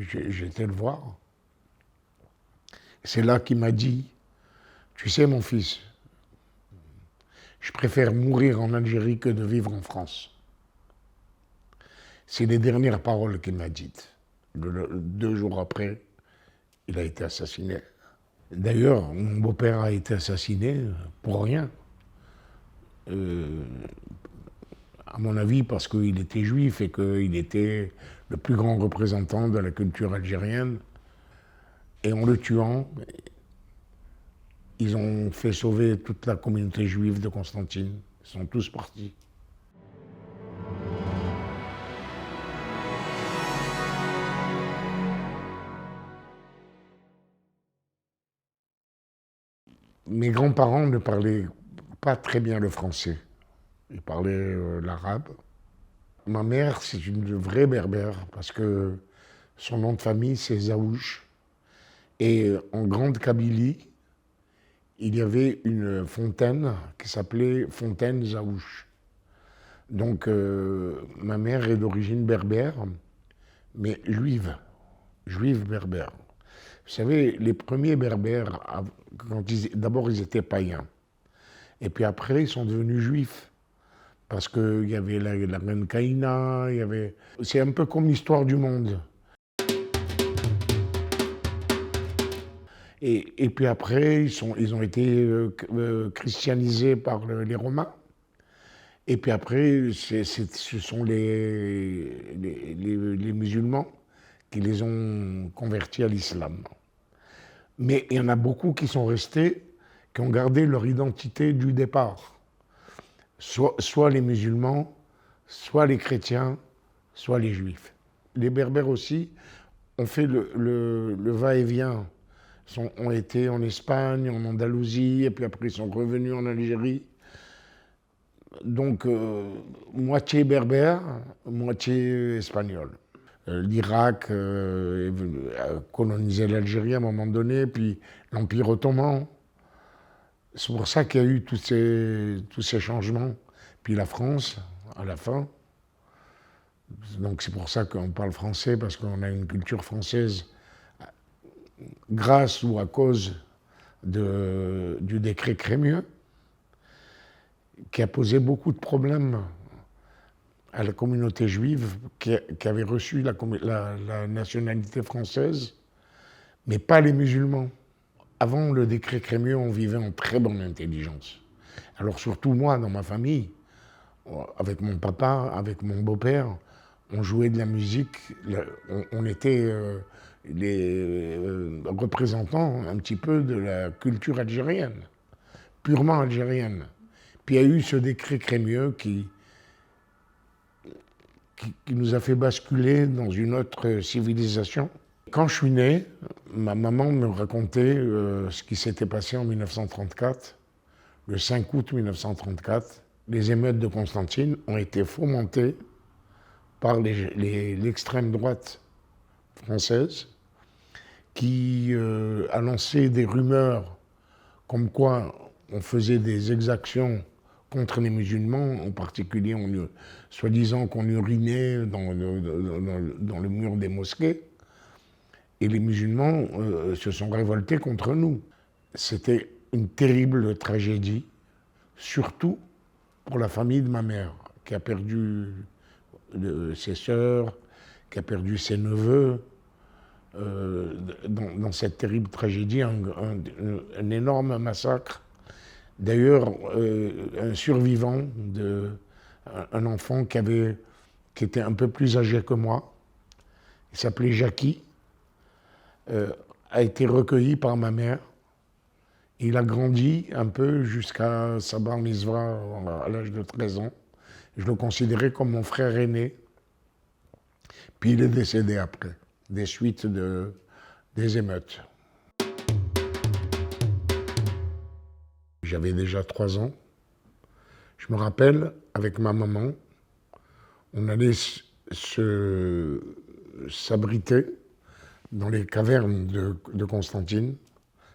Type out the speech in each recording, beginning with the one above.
j'ai été le voir. C'est là qu'il m'a dit, tu sais mon fils, je préfère mourir en Algérie que de vivre en France. C'est les dernières paroles qu'il m'a dites. 2 jours après, il a été assassiné. D'ailleurs, mon beau-père a été assassiné pour rien. À mon avis, parce qu'il était juif et qu'il était le plus grand représentant de la culture algérienne. Et en le tuant, ils ont fait sauver toute la communauté juive de Constantine. Ils sont tous partis. Mes grands-parents ne parlaient pas très bien le français. Ils parlaient l'arabe. Ma mère, c'est une vraie berbère parce que son nom de famille, c'est Zaouch. Et en Grande Kabylie, il y avait une fontaine qui s'appelait Fontaine Zaouch. Donc ma mère est d'origine berbère, mais juive berbère. Vous savez, les premiers berbères, d'abord ils étaient païens. Et puis après, ils sont devenus juifs. Parce qu'il y avait la reine Kaïna, il y avait... C'est un peu comme l'histoire du monde. Et puis après, ils ont été christianisés par les Romains. Et puis après, ce sont les musulmans qui les ont convertis à l'islam. Mais il y en a beaucoup qui sont restés, qui ont gardé leur identité du départ. Soit les musulmans, soit les chrétiens, soit les juifs. Les berbères aussi ont fait le va-et-vient. Ont été en Espagne, en Andalousie, et puis après ils sont revenus en Algérie. Donc, moitié berbère, moitié espagnol. L'Irak a colonisé l'Algérie à un moment donné, puis l'Empire ottoman. C'est pour ça qu'il y a eu tous ces changements. Puis la France, à la fin. Donc c'est pour ça qu'on parle français, parce qu'on a une culture française grâce ou à cause du décret Crémieux, qui a posé beaucoup de problèmes à la communauté juive qui avait reçu la nationalité française, mais pas les musulmans. Avant le décret Crémieux, on vivait en très bonne intelligence. Alors surtout moi, dans ma famille, avec mon papa, avec mon beau-père, on jouait de la musique, on était les représentants un petit peu de la culture algérienne, purement algérienne. Puis il y a eu ce décret Crémieux qui nous a fait basculer dans une autre civilisation. Quand je suis né, ma maman me racontait ce qui s'était passé en 1934, le 5 août 1934. Les émeutes de Constantine ont été fomentées par l'extrême droite française qui a lancé des rumeurs comme quoi on faisait des exactions contre les musulmans, en particulier soi-disant qu'on urinait dans le mur des mosquées. Et les musulmans se sont révoltés contre nous. C'était une terrible tragédie, surtout pour la famille de ma mère, qui a perdu ses sœurs, qui a perdu ses neveux. Dans cette terrible tragédie, un énorme massacre. D'ailleurs, un survivant, un enfant qui était un peu plus âgé que moi, il s'appelait Jackie, a été recueilli par ma mère. Il a grandi un peu jusqu'à sa bar mitzvah à l'âge de 13 ans. Je le considérais comme mon frère aîné. Puis il est décédé après, des suites des émeutes. J'avais déjà 3 ans. Je me rappelle, avec ma maman, on allait s'abriter dans les cavernes de Constantine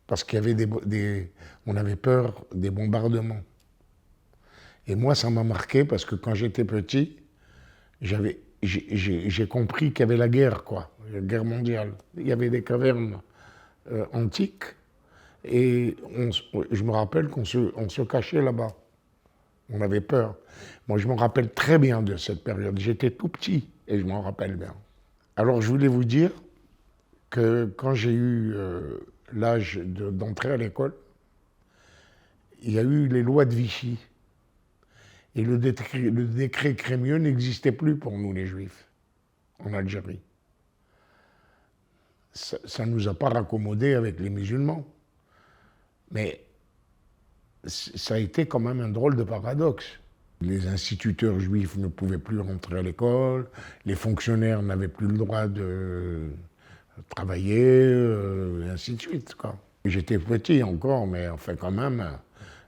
parce qu'il y avait on avait peur des bombardements. Et moi, ça m'a marqué parce que quand j'étais petit, j'avais j'ai compris qu'il y avait la guerre, quoi, la guerre mondiale. Il y avait des cavernes antiques et je me rappelle qu'on se cachait là-bas. On avait peur. Moi, je me rappelle très bien de cette période. J'étais tout petit et je m'en rappelle bien. Alors, je voulais vous dire que quand j'ai eu l'âge d'entrer à l'école, il y a eu les lois de Vichy. Et le décret Crémieux n'existait plus pour nous, les Juifs, en Algérie. Ça ne nous a pas raccommodés avec les musulmans. Mais ça a été quand même un drôle de paradoxe. Les instituteurs juifs ne pouvaient plus rentrer à l'école, les fonctionnaires n'avaient plus le droit de travailler, et ainsi de suite, quoi. J'étais petit encore, mais enfin quand même,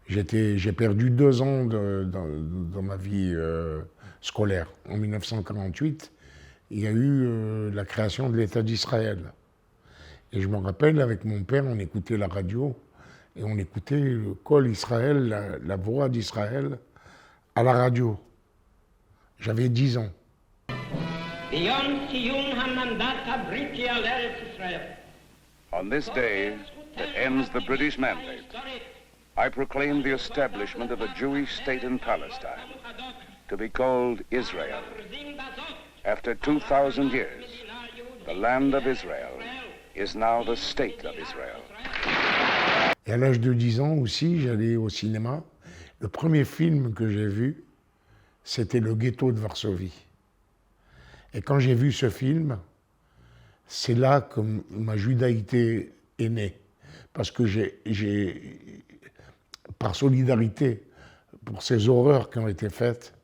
j'ai perdu 2 ans dans ma vie scolaire. En 1948, il y a eu la création de l'État d'Israël. Et je me rappelle, avec mon père, on écoutait la radio, et on écoutait le Kol Israël, la voix d'Israël, à la radio. J'avais 10 ans. On this day that ends the British mandate, I proclaim the establishment of a Jewish state in Palestine, to be called Israel. After 2,000 years, the land of Israel is now the state of Israel. Et à l'âge de 10 ans aussi, j'allais au cinéma. Le premier film que j'ai vu, c'était Le Ghetto de Varsovie. Et quand j'ai vu ce film, c'est là que ma judaïté est née. Parce que par solidarité pour ces horreurs qui ont été faites,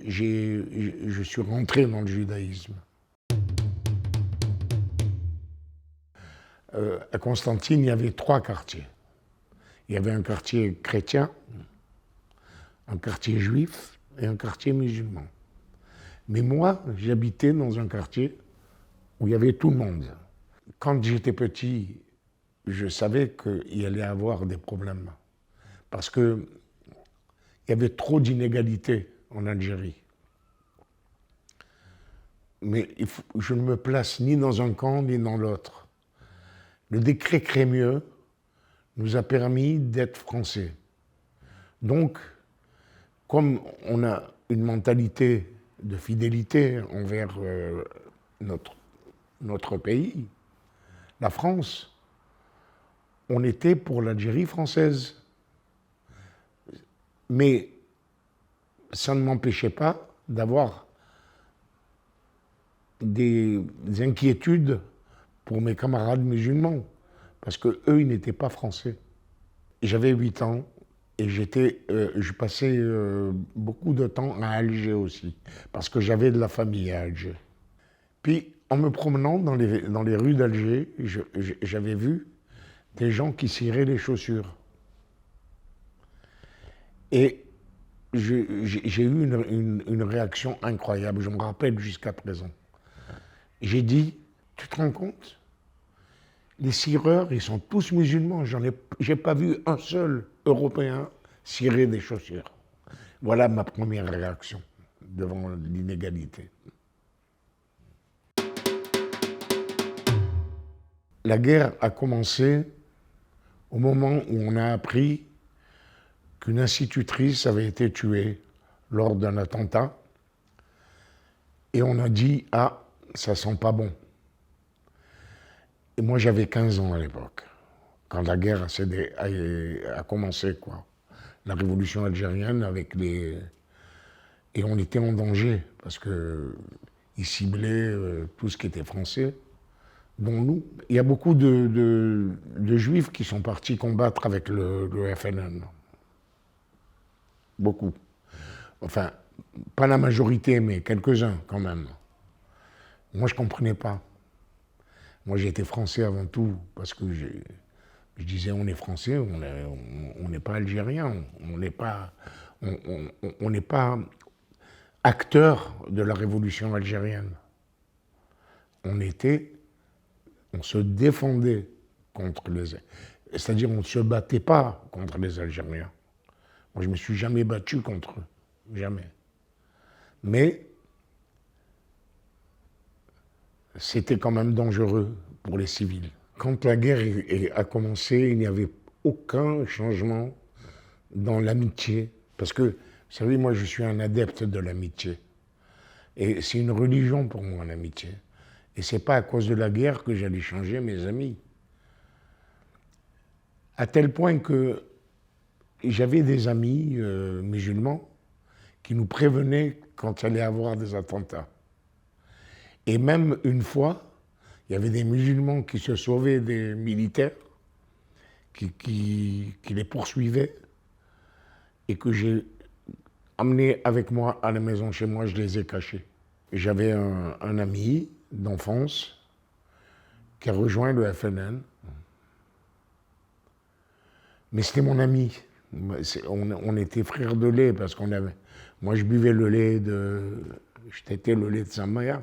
je suis rentré dans le judaïsme. À Constantine, il y avait 3 quartiers. Il y avait un quartier chrétien, un quartier juif et un quartier musulman. Mais moi, j'habitais dans un quartier où il y avait tout le monde. Quand j'étais petit, je savais qu'il y allait avoir des problèmes. Parce qu'il y avait trop d'inégalités en Algérie. Mais je ne me place ni dans un camp ni dans l'autre. Le décret Crémieux nous a permis d'être français. Donc, comme on a une mentalité de fidélité envers notre pays, la France, on était pour l'Algérie française. Mais ça ne m'empêchait pas d'avoir des inquiétudes pour mes camarades musulmans, parce qu'eux, ils n'étaient pas français. J'avais 8 ans et je passais beaucoup de temps à Alger aussi, parce que j'avais de la famille à Alger. Puis, en me promenant dans les rues d'Alger, j'avais vu des gens qui ciraient les chaussures. Et j'ai eu une réaction incroyable, je me rappelle jusqu'à présent. J'ai dit, tu te rends compte? Les cireurs, ils sont tous musulmans. J'ai pas vu un seul Européen cirer des chaussures. Voilà ma première réaction devant l'inégalité. La guerre a commencé au moment où on a appris qu'une institutrice avait été tuée lors d'un attentat. Et on a dit, ah, ça sent pas bon. Et moi, j'avais 15 ans à l'époque, quand la guerre a commencé, quoi. La révolution algérienne avec les... Et on était en danger, parce qu'ils ciblaient tout ce qui était français, dont nous. Il y a beaucoup de juifs qui sont partis combattre avec le FLN. Beaucoup. Enfin, pas la majorité, mais quelques-uns quand même. Moi, je ne comprenais pas. Moi, j'étais français avant tout, parce que je disais, on est français, on n'est pas algérien, on n'est pas acteur de la révolution algérienne. On se défendait contre les... C'est-à-dire, on ne se battait pas contre les Algériens. Moi, je ne me suis jamais battu contre eux, jamais. Mais c'était quand même dangereux pour les civils. Quand la guerre a commencé, il n'y avait aucun changement dans l'amitié. Parce que, vous savez, moi, je suis un adepte de l'amitié. Et c'est une religion pour moi, l'amitié. Et c'est pas à cause de la guerre que j'allais changer mes amis. À tel point que j'avais des amis musulmans qui nous prévenaient quand il allait y avoir des attentats. Et même une fois, il y avait des musulmans qui se sauvaient des militaires, qui les poursuivaient, et que j'ai amenés avec moi à la maison chez moi, je les ai cachés. J'avais un ami d'enfance qui a rejoint le FNN, mais c'était mon ami. On était frères de lait parce qu'on avait. Moi, je buvais le lait je tétais le lait de sa mère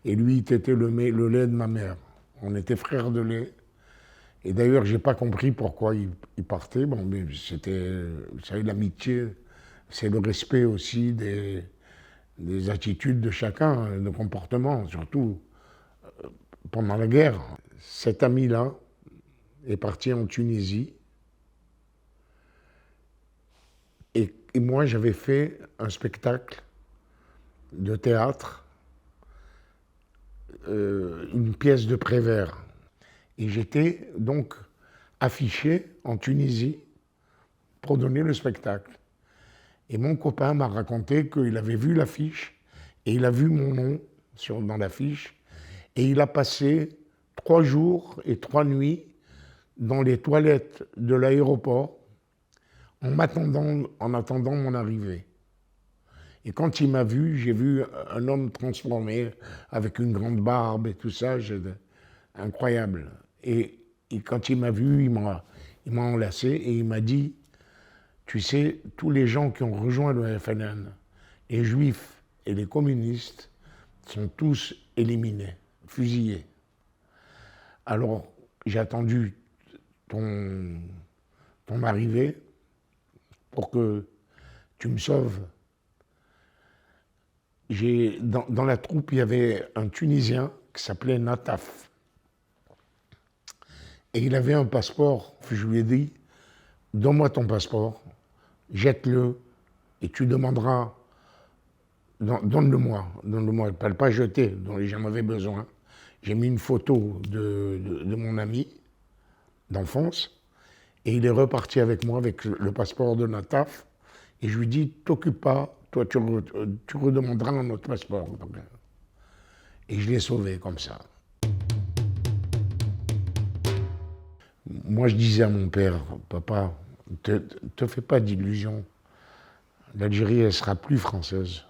et lui, il tétait le lait de ma mère. On était frères de lait. Et d'ailleurs, j'ai pas compris pourquoi il partait. Bon, mais c'était, vous savez, l'amitié, c'est le respect aussi des attitudes de chacun, de comportement, surtout pendant la guerre. Cet ami-là est parti en Tunisie. Et moi, j'avais fait un spectacle de théâtre, une pièce de Prévert. Et j'étais donc affiché en Tunisie pour donner le spectacle. Et mon copain m'a raconté qu'il avait vu l'affiche et il a vu mon nom dans l'affiche. Et il a passé 3 jours et 3 nuits dans les toilettes de l'aéroport en attendant mon arrivée. Et quand il m'a vu, j'ai vu un homme transformé avec une grande barbe et tout ça, incroyable. Et quand il m'a vu, il m'a enlacé et il m'a dit, tu sais, tous les gens qui ont rejoint le FNN, les juifs et les communistes, sont tous éliminés, fusillés. Alors, j'ai attendu ton arrivée pour que tu me sauves. Dans la troupe, il y avait un Tunisien qui s'appelait Nataf. Et il avait un passeport. Je lui ai dit, donne-moi ton passeport, jette-le, et tu demanderas, donne-le-moi, pas jeter, dont j'en avais besoin. J'ai mis une photo de mon ami d'enfance, et il est reparti avec moi avec le passeport de Nataf, et je lui dis, t'occupe pas, toi tu redemanderas un autre passeport. Et je l'ai sauvé comme ça. Moi je disais à mon père, papa, te fais pas d'illusions, l'Algérie elle sera plus française,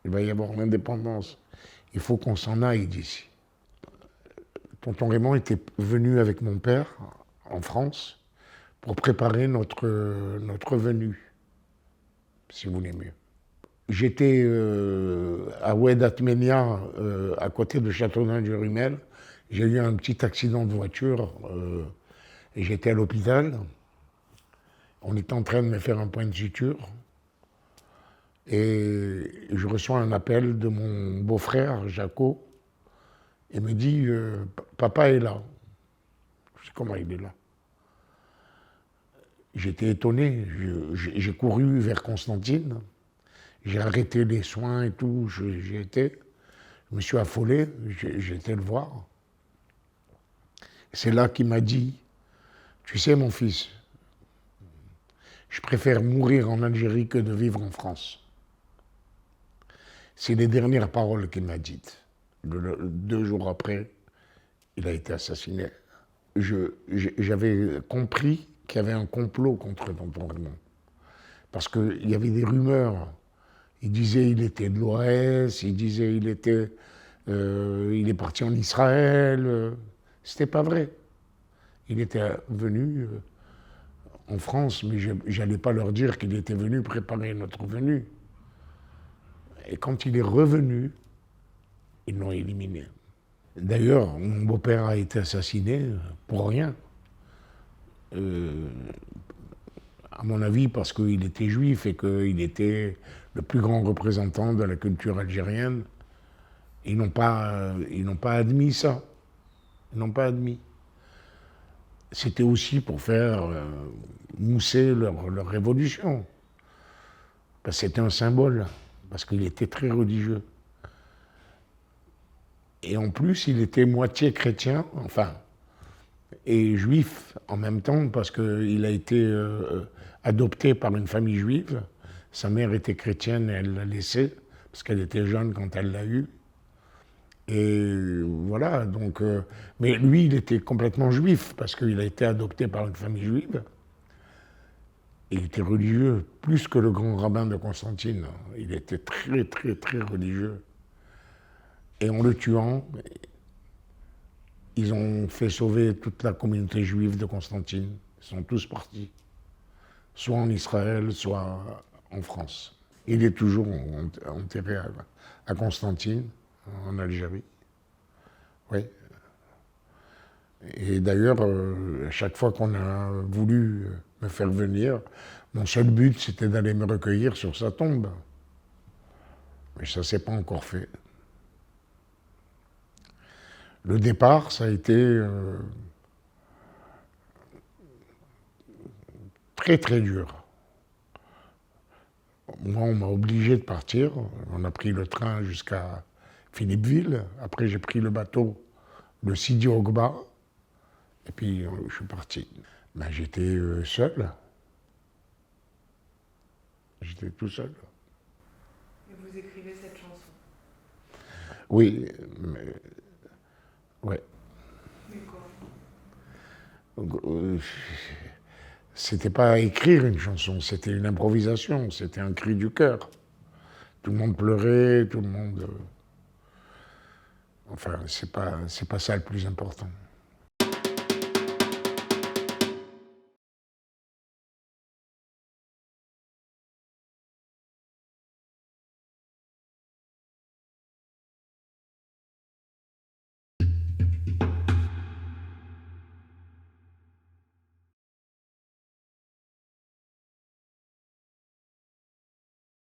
il va y avoir l'indépendance, il faut qu'on s'en aille d'ici. Tonton Raymond était venu avec mon père en France pour préparer notre venue, si vous voulez mieux. J'étais à Oued Atmenia, à côté de Châteaudun-du-Rumel. J'ai eu un petit accident de voiture et j'étais à l'hôpital. On était en train de me faire un point de suture. Et je reçois un appel de mon beau-frère, Jaco, et me dit papa est là. Je sais comment il est là. J'étais étonné, j'ai couru vers Constantine, j'ai arrêté les soins et tout, je me suis affolé, j'ai été le voir. C'est là qu'il m'a dit, tu sais mon fils, je préfère mourir en Algérie que de vivre en France. C'est les dernières paroles qu'il m'a dites. 2 jours après, il a été assassiné. J'avais compris qu'il y avait un complot contre tonton Raymond. Parce qu'il y avait des rumeurs. Il disait qu'il était de l'OAS, il disait qu'il il est parti en Israël. C'était pas vrai. Il était venu en France, mais je n'allais pas leur dire qu'il était venu préparer notre venue. Et quand il est revenu, ils l'ont éliminé. D'ailleurs, mon beau-père a été assassiné pour rien. À mon avis, parce qu'il était juif et qu'il était le plus grand représentant de la culture algérienne. Ils n'ont pas admis ça. Ils n'ont pas admis. C'était aussi pour faire mousser leur révolution. Parce que c'était un symbole, parce qu'il était très religieux. Et en plus, il était moitié chrétien, enfin, et juif en même temps, parce qu'il a été adopté par une famille juive. Sa mère était chrétienne et elle l'a laissé, parce qu'elle était jeune quand elle l'a eu. Et voilà, donc. Mais lui, il était complètement juif, parce qu'il a été adopté par une famille juive. Et il était religieux, plus que le grand rabbin de Constantine. Il était très, très, très religieux. Et en le tuant, ils ont fait sauver toute la communauté juive de Constantine. Ils sont tous partis, soit en Israël, soit en France. Il est toujours enterré à Constantine, en Algérie. Oui. Et d'ailleurs, à chaque fois qu'on a voulu me faire venir, mon seul but, c'était d'aller me recueillir sur sa tombe. Mais ça ne s'est pas encore fait. Le départ, ça a été très très dur. Moi, on m'a obligé de partir. On a pris le train jusqu'à Philippeville. Après, j'ai pris le bateau, le Sidi Ogbah. Et puis, je suis parti. Ben, j'étais seul. J'étais tout seul. Et vous écrivez cette chanson? Oui, mais... Ouais. Mais quoi? C'était pas écrire une chanson, c'était une improvisation, c'était un cri du cœur. Tout le monde pleurait, tout le monde... Enfin, c'est pas ça le plus important.